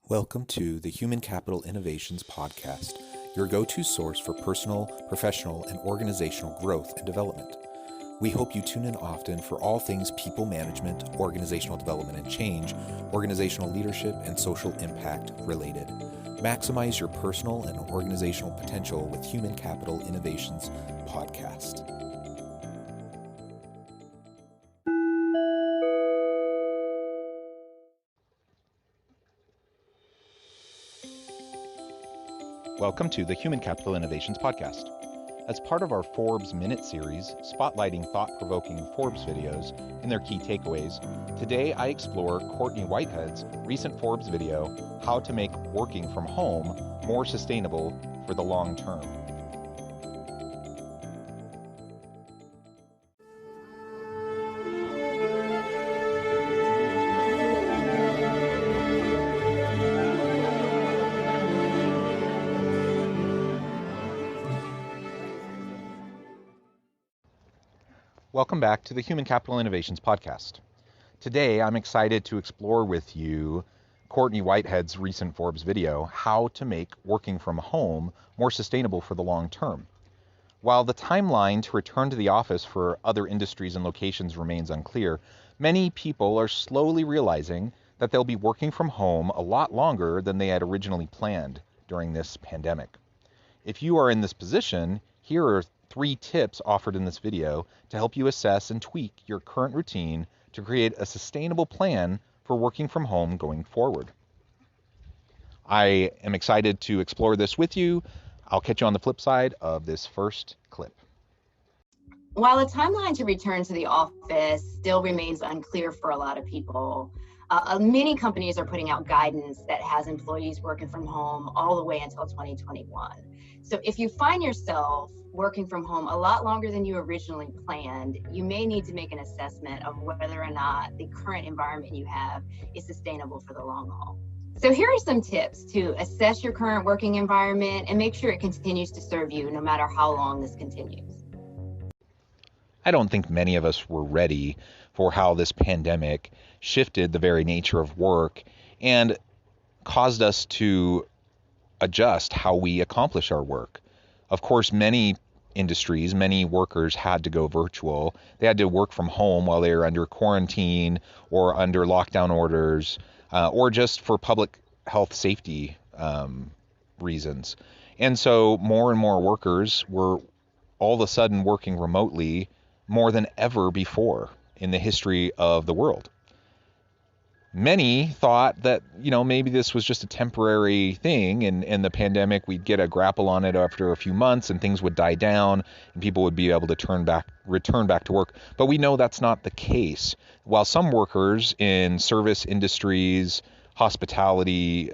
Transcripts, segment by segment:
Welcome to the Human Capital Innovations Podcast, your go-to source for personal, professional, and organizational growth and development. We hope you tune in often for all things people management, organizational development and change, organizational leadership, and social impact related. Maximize your personal and organizational potential with Human Capital Innovations Podcast. Welcome to the Human Capital Innovations Podcast. As part of our Forbes Minute series, spotlighting thought-provoking Forbes videos and their key takeaways, today I explore Courtney Whitehead's recent Forbes video, How to Make Working from Home More Sustainable for the Long Term. Welcome back to the Human Capital Innovations Podcast. Today, I'm excited to explore with you Courtney Whitehead's recent Forbes video, How to Make Working from Home More Sustainable for the Long Term. While the timeline to return to the office for other industries and locations remains unclear, many people are slowly realizing that they'll be working from home a lot longer than they had originally planned during this pandemic. If you are in this position, here are 3 tips offered in this video to help you assess and tweak your current routine to create a sustainable plan for working from home going forward. I am excited to explore this with you. I'll catch you on the flip side of this first clip. While the timeline to return to the office still remains unclear for a lot of people, many companies are putting out guidance that has employees working from home all the way until 2021. So if you find yourself working from home a lot longer than you originally planned, you may need to make an assessment of whether or not the current environment you have is sustainable for the long haul. So here are some tips to assess your current working environment and make sure it continues to serve you no matter how long this continues. I don't think many of us were ready for how this pandemic shifted the very nature of work and caused us to adjust how we accomplish our work. Of course, many industries, many workers had to go virtual. They had to work from home while they were under quarantine or under lockdown orders, or just for public health safety reasons. And so more and more workers were all of a sudden working remotely more than ever before in the history of the world. Many thought that, maybe this was just a temporary thing and the pandemic, we'd get a grapple on it after a few months and things would die down and people would be able to return back to work. But we know that's not the case. While some workers in service industries, hospitality,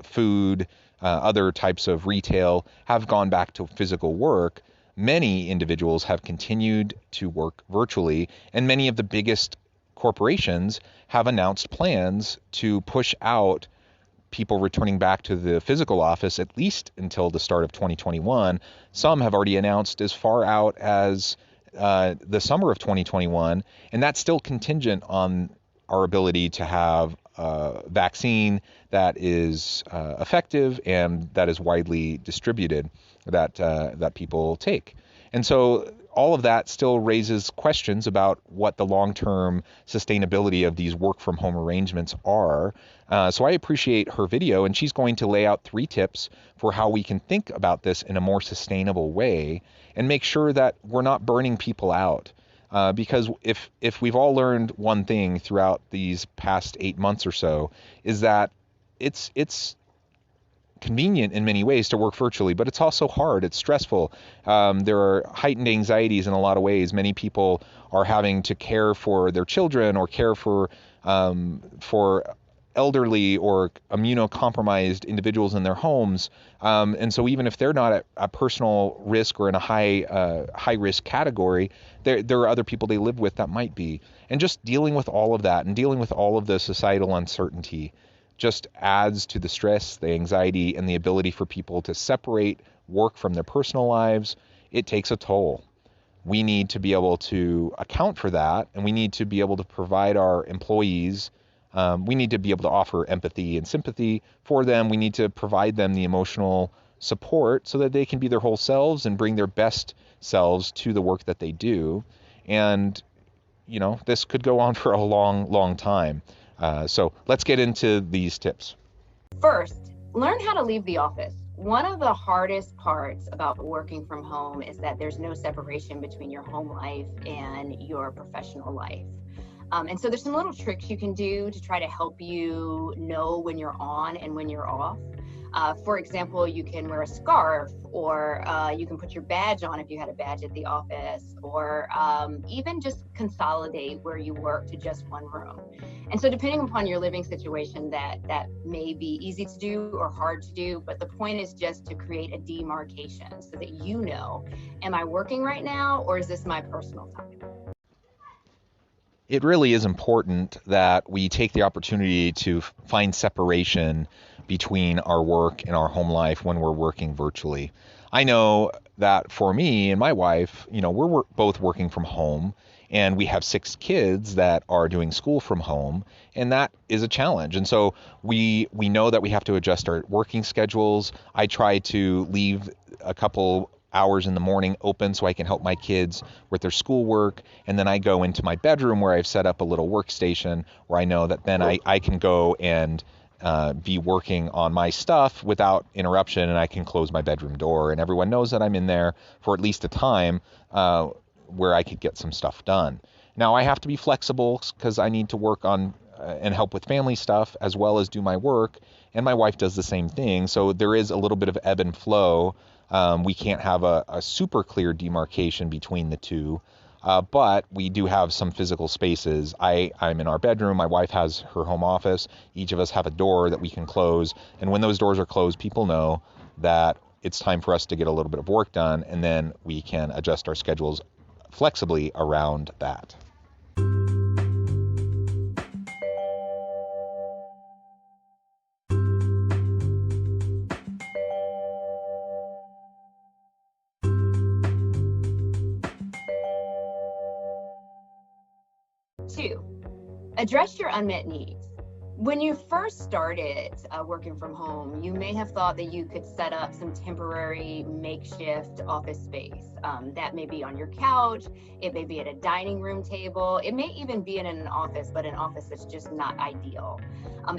food, other types of retail have gone back to physical work, many individuals have continued to work virtually, and many of the biggest corporations have announced plans to push out people returning back to the physical office at least until the start of 2021. Some have already announced as far out as the summer of 2021, and that's still contingent on our ability to have a vaccine that is effective and that is widely distributed, that people take. And so all of that still raises questions about what the long-term sustainability of these work-from-home arrangements are. So I appreciate her video, and she's going to lay out 3 tips for how we can think about this in a more sustainable way and make sure that we're not burning people out. Because if we've all learned one thing throughout these past 8 months or so, is that it's convenient in many ways to work virtually, but it's also hard. It's stressful. There are heightened anxieties in a lot of ways. Many people are having to care for their children or care for elderly or immunocompromised individuals in their homes. And so even if they're not at a personal risk or in a high risk category, there are other people they live with that might be. And just dealing with all of that and dealing with all of the societal uncertainty just adds to the stress, the anxiety, and the ability for people to separate work from their personal lives. It takes a toll. We need to be able to account for that, and we need to be able to provide our employees We need to be able to offer empathy and sympathy for them. We need to provide them the emotional support so that they can be their whole selves and bring their best selves to the work that they do. And, this could go on for a long, long time. So let's get into these tips. First, learn how to leave the office. One of the hardest parts about working from home is that there's no separation between your home life and your professional life. And so there's some little tricks you can do to try to help you know when you're on and when you're off. For example, you can wear a scarf, or you can put your badge on if you had a badge at the office, or even just consolidate where you work to just one room. And so depending upon your living situation, that may be easy to do or hard to do, but the point is just to create a demarcation so that you know, am I working right now, or is this my personal time? It really is important that we take the opportunity to find separation between our work and our home life when we're working virtually. I know that for me and my wife, we're both working from home, and we have 6 kids that are doing school from home, and that is a challenge. And so we know that we have to adjust our working schedules. I try to leave a couple hours in the morning open so I can help my kids with their schoolwork, and then I go into my bedroom where I've set up a little workstation where I know that then I can go and be working on my stuff without interruption, and I can close my bedroom door, and everyone knows that I'm in there for at least a time where I could get some stuff done. Now I have to be flexible because I need to work on and help with family stuff as well as do my work, and my wife does the same thing, so there is a little bit of ebb and flow. We can't have a super clear demarcation between the two, but we do have some physical spaces. I'm in our bedroom, my wife has her home office, each of us have a door that we can close, and when those doors are closed, people know that it's time for us to get a little bit of work done, and then we can adjust our schedules flexibly around that. Two, address your unmet needs. When you first started working from home, you may have thought that you could set up some temporary makeshift office space. That may be on your couch, it may be at a dining room table, it may even be in an office, but an office that's just not ideal.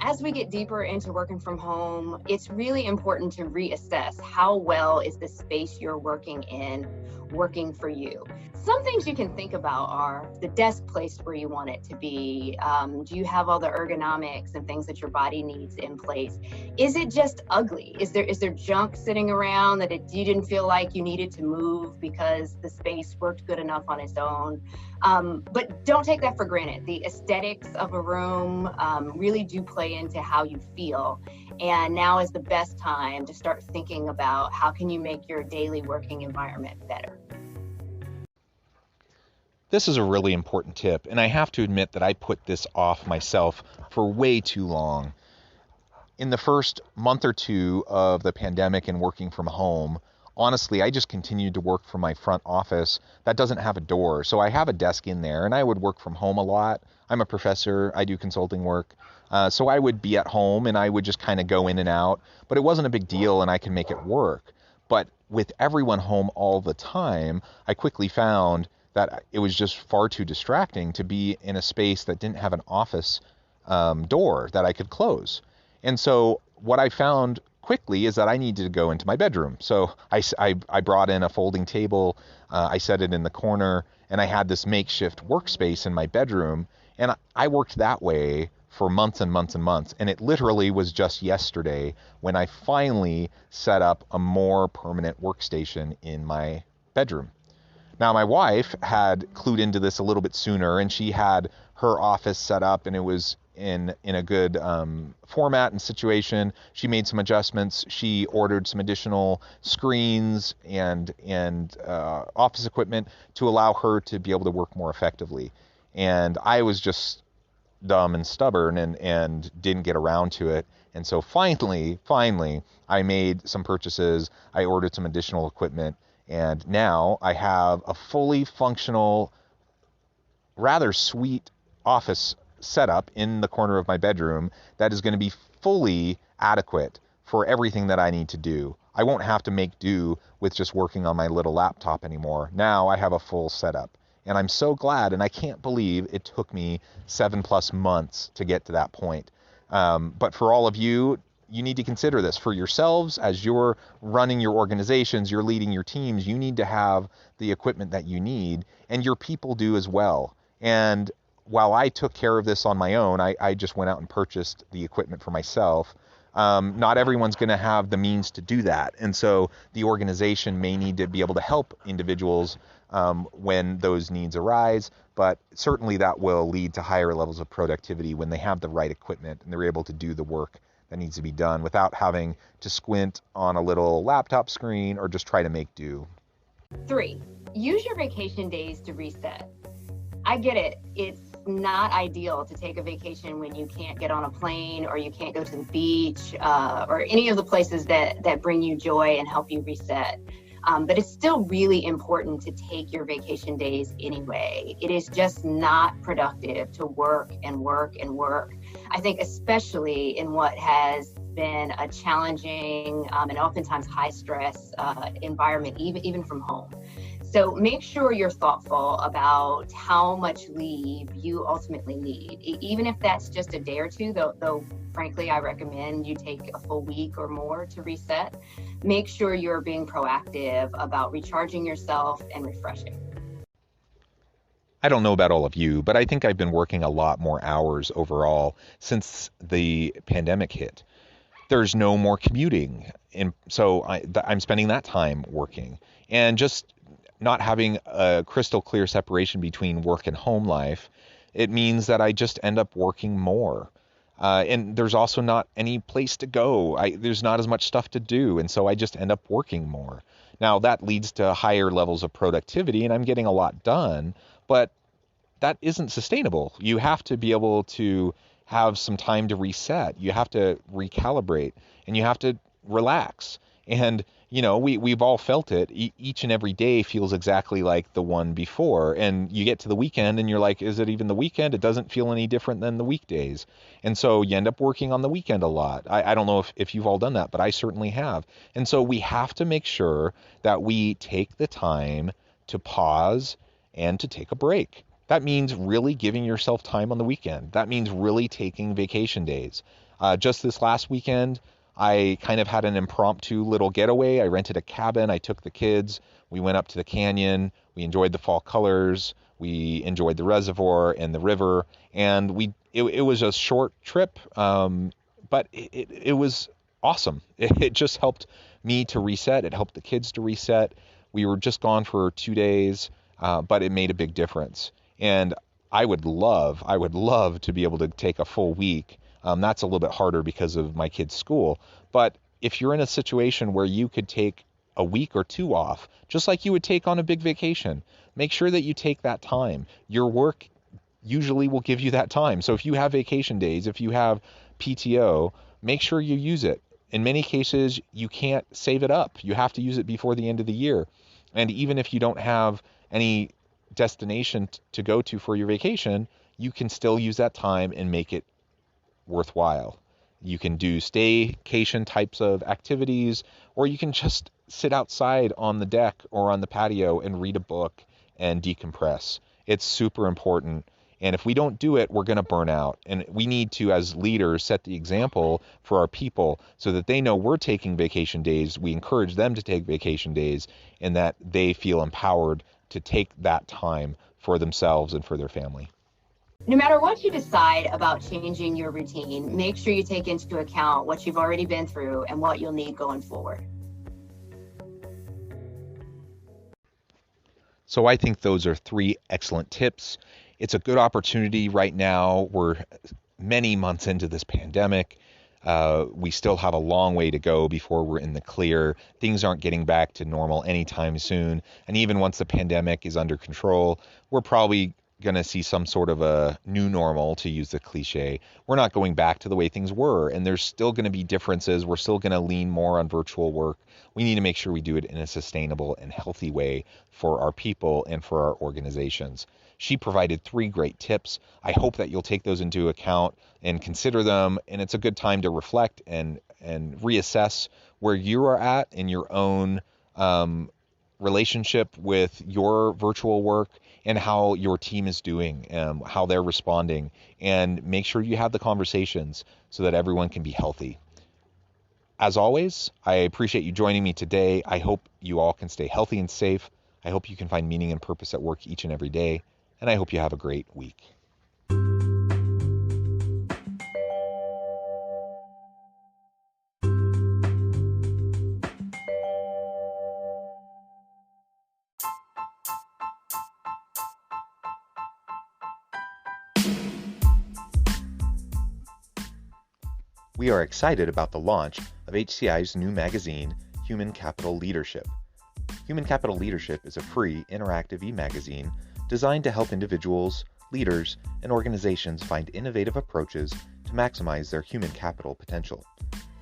As we get deeper into working from home, it's really important to reassess how well is the space you're working in working for you. Some things you can think about are the desk placed where you want it to be. Do you have all the ergonomics and things that your body needs in place? Is it just ugly? Is there junk sitting around that you didn't feel like you needed to move because the space worked good enough on its own? But don't take that for granted. The aesthetics of a room really do play into how you feel. And now is the best time to start thinking about how can you make your daily working environment better. This is a really important tip, and I have to admit that I put this off myself for way too long. In the first month or two of the pandemic and working from home, honestly, I just continued to work from my front office that doesn't have a door. So I have a desk in there, and I would work from home a lot. I'm a professor, I do consulting work. So I would be at home and I would just kind of go in and out, but it wasn't a big deal and I could make it work. But with everyone home all the time, I quickly found that it was just far too distracting to be in a space that didn't have an office door that I could close. And so what I found quickly is that I needed to go into my bedroom. So I brought in a folding table, I set it in the corner, and I had this makeshift workspace in my bedroom, and I worked that way for months and months and months. And it literally was just yesterday when I finally set up a more permanent workstation in my bedroom. Now, my wife had clued into this a little bit sooner, and she had her office set up, and it was in a good format and situation. She made some adjustments. She ordered some additional screens and office equipment to allow her to be able to work more effectively. And I was just dumb and stubborn and didn't get around to it. And so finally, I made some purchases. I ordered some additional equipment, and now I have a fully functional, rather sweet office setup in the corner of my bedroom that is going to be fully adequate for everything that I need to do. I won't have to make do with just working on my little laptop anymore. Now I have a full setup. And I'm so glad, and I can't believe it took me 7+ months to get to that point. But for all of you, you need to consider this for yourselves as you're running your organizations, you're leading your teams. You need to have the equipment that you need, and your people do as well. And while I took care of this on my own, I just went out and purchased the equipment for myself. Not everyone's going to have the means to do that. And so the organization may need to be able to help individuals when those needs arise, but certainly that will lead to higher levels of productivity when they have the right equipment and they're able to do the work that needs to be done without having to squint on a little laptop screen or just try to make do. 3, use your vacation days to reset. I get it. It's not ideal to take a vacation when you can't get on a plane or you can't go to the beach or any of the places that bring you joy and help you reset. But it's still really important to take your vacation days anyway. It is just not productive to work and work and work. I think especially in what has been a challenging and oftentimes high stress environment, even from home. So make sure you're thoughtful about how much leave you ultimately need, even if that's just a day or two, though frankly, I recommend you take a full week or more to reset. Make sure you're being proactive about recharging yourself and refreshing. I don't know about all of you, but I think I've been working a lot more hours overall since the pandemic hit. There's no more commuting, and so I'm spending that time working. And just not having a crystal clear separation between work and home life, it means that I just end up working more. And there's also not any place to go. There's not as much stuff to do, and so I just end up working more. Now that leads to higher levels of productivity, and I'm getting a lot done, but that isn't sustainable. You have to be able to have some time to reset. You have to recalibrate, and you have to relax. And we've all felt it. Each and every day feels exactly like the one before. And you get to the weekend and you're like, is it even the weekend? It doesn't feel any different than the weekdays. And so you end up working on the weekend a lot. I don't know if you've all done that, but I certainly have. And so we have to make sure that we take the time to pause and to take a break. That means really giving yourself time on the weekend. That means really taking vacation days. Just this last weekend, I kind of had an impromptu little getaway. I rented a cabin. I took the kids. We went up to the canyon. We enjoyed the fall colors. We enjoyed the reservoir and the river. And it was a short trip, but it was awesome. It just helped me to reset. It helped the kids to reset. We were just gone for 2 days, but it made a big difference. And I would love to be able to take a full week. That's a little bit harder because of my kids' school. But if you're in a situation where you could take a week or 2 off, just like you would take on a big vacation, make sure that you take that time. Your work usually will give you that time. So if you have vacation days, if you have PTO, make sure you use it. In many cases, you can't save it up. You have to use it before the end of the year. And even if you don't have any destination to go to for your vacation, you can still use that time and make it worthwhile. You can do staycation types of activities, or you can just sit outside on the deck or on the patio and read a book and decompress. It's super important. And if we don't do it, we're going to burn out. And we need to, as leaders, set the example for our people so that they know we're taking vacation days. We encourage them to take vacation days and that they feel empowered to take that time for themselves and for their family. No matter what you decide about changing your routine, make sure you take into account what you've already been through and what you'll need going forward. So I think those are 3 excellent tips. It's a good opportunity right now. We're many months into this pandemic. We still have a long way to go before we're in the clear. Things aren't getting back to normal anytime soon. And even once the pandemic is under control, we're probably going to see some sort of a new normal, to use the cliche. We're not going back to the way things were, and there's still going to be differences. We're still going to lean more on virtual work. We need to make sure we do it in a sustainable and healthy way for our people and for our organizations. She provided 3 great tips. I hope that you'll take those into account and consider them. And it's a good time to reflect and reassess where you are at in your own relationship with your virtual work and how your team is doing, how they're responding, and make sure you have the conversations so that everyone can be healthy. As always, I appreciate you joining me today. I hope you all can stay healthy and safe. I hope you can find meaning and purpose at work each and every day, and I hope you have a great week. We are excited about the launch of HCI's new magazine, Human Capital Leadership. Human Capital Leadership is a free, interactive e-magazine designed to help individuals, leaders, and organizations find innovative approaches to maximize their human capital potential.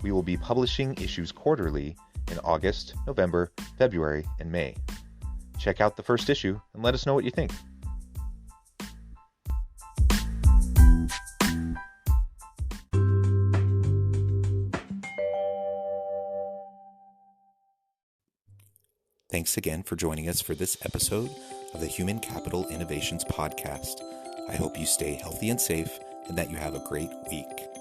We will be publishing issues quarterly in August, November, February, and May. Check out the first issue and let us know what you think. Thanks again for joining us for this episode of the Human Capital Innovations Podcast. I hope you stay healthy and safe and that you have a great week.